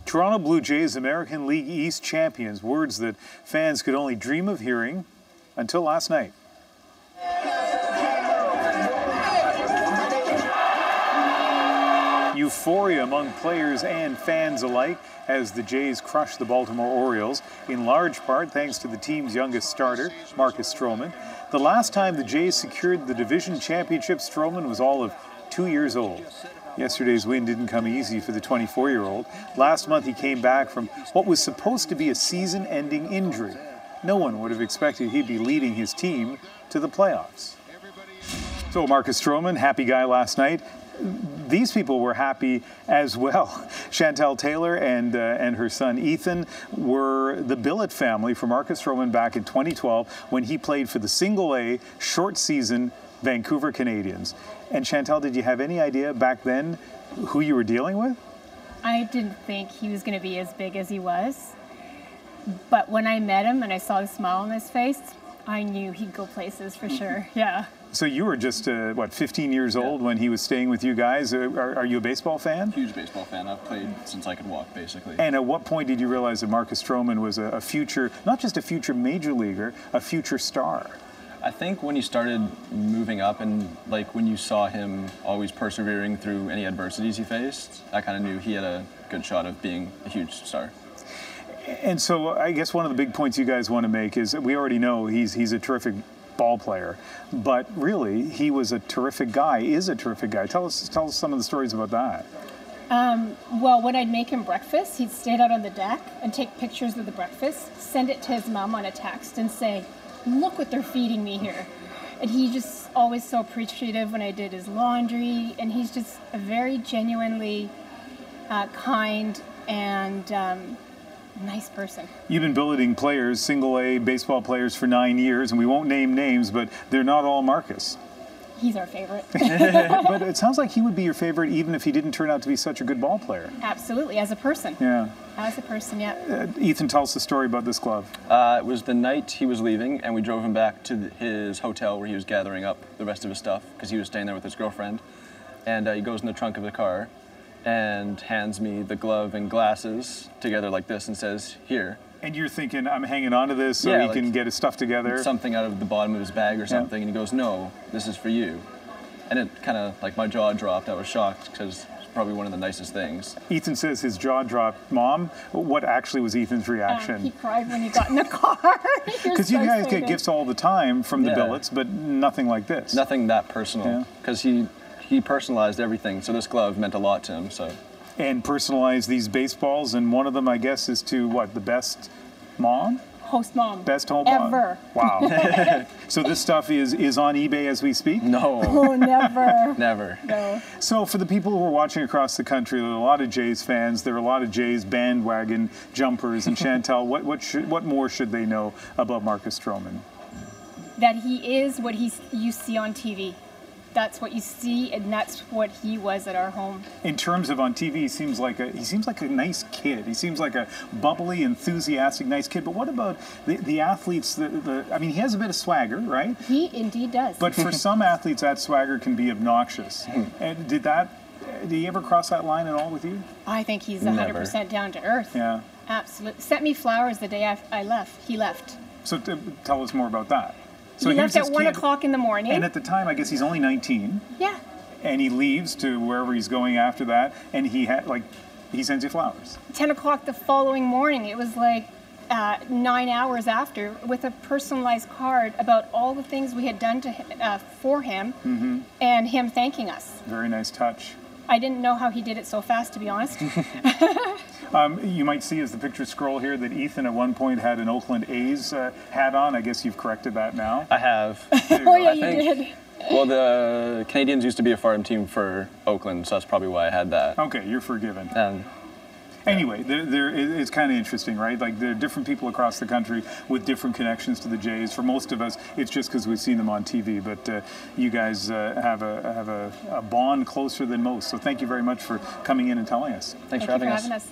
Toronto Blue Jays, American League East champions. Words that fans could only dream of hearing until last night. Euphoria among players and fans alike as the Jays crushed the Baltimore Orioles, in large part thanks to the team's youngest starter, Marcus Stroman. The last time the Jays secured the division championship, Stroman was all of 2 years old. Yesterday's win didn't come easy for the 24-year-old. Last month he came back from what was supposed to be a season-ending injury. No one would have expected he'd be leading his team to the playoffs. So Marcus Stroman, happy guy last night. These people were happy as well. Chantel Taylor and her son Ethan were the billet family for Marcus Stroman back in 2012 when he played for the single-A short season Vancouver Canadians. And Chantel, did you have any idea back then who you were dealing with? I didn't think he was going to be as big as he was. But when I met him and I saw the smile on his face, I knew he'd go places for sure. Yeah. So you were just, 15 years old when he was staying with you guys. Are you a baseball fan? Huge baseball fan. I've played since I could walk, basically. And at what point did you realize that Marcus Stroman was a future, not just a future major leaguer, a future star? I think when he started moving up and when you saw him always persevering through any adversities he faced, I kind of knew he had a good shot of being a huge star. And so I guess one of the big points you guys want to make is we already know he's a terrific ball player, but really he was a terrific guy, is a terrific guy. Tell us some of the stories about that. Well, when I'd make him breakfast, he'd stand out on the deck and take pictures of the breakfast, send it to his mom on a text and say, "Look what they're feeding me here." And he just always so appreciative when I did his laundry, and he's just a very genuinely kind and nice person. You've been billeting players, single-A baseball players for 9 years, and we won't name names, but they're not all Marcus. He's our favorite. But it sounds like he would be your favorite even if he didn't turn out to be such a good ball player. Absolutely, as a person. Yeah. As a person, yeah. Ethan, tell us the story about this glove. It was the night he was leaving, and we drove him back to his hotel where he was gathering up the rest of his stuff because he was staying there with his girlfriend. And he goes in the trunk of the car and hands me the glove and glasses together like this and says, "Here." And you're thinking, I'm hanging on to this so he can get his stuff together? Something out of the bottom of his bag or something. And he goes, "No, this is for you." And it kind of, my jaw dropped. I was shocked because it's probably one of the nicest things. Ethan says his jaw dropped. Mom, what actually was Ethan's reaction? He cried when he got in the car. Because you guys get gifts all the time from the billets, but nothing like this. Nothing that personal. Because he personalized everything, so this glove meant a lot to him. So. And personalized these baseballs, and one of them, I guess, is to what, the best mom? Host mom. Best home mom. Ever. Wow. So this stuff is on eBay as we speak? No. Oh, never. Never. No. So for the people who are watching across the country, there are a lot of Jays fans. There are a lot of Jays bandwagon jumpers. And Chantel, what more should they know about Marcus Stroman? That he is what you see on TV. That's what you see, and that's what he was at our home. In terms of on TV, he seems like a nice kid. He seems like a bubbly, enthusiastic, nice kid. But what about the athletes? I mean, he has a bit of swagger, right? He indeed does. But for some athletes, that swagger can be obnoxious. And did he ever cross that line at all with you? I think he's 100% down to earth. Yeah, absolutely. Sent me flowers the day I left. He left. So tell us more about that. So he left at 1 o'clock in the morning. And at the time, I guess he's only 19. Yeah. And he leaves to wherever he's going after that, and he sends you flowers. 10 o'clock the following morning. It was 9 hours after, with a personalized card about all the things we had done for him, and him thanking us. Very nice touch. I didn't know how he did it so fast, to be honest. You might see as the pictures scroll here that Ethan at one point had an Oakland A's hat on. I guess you've corrected that now. I have. Oh, yeah, you did. Well, the Canadians used to be a farm team for Oakland, so that's probably why I had that. Okay, you're forgiven. Anyway, it's kind of interesting, right? There are different people across the country with different connections to the Jays. For most of us, it's just because we've seen them on TV. But you guys have a bond closer than most. So thank you very much for coming in and telling us. Thanks for having us.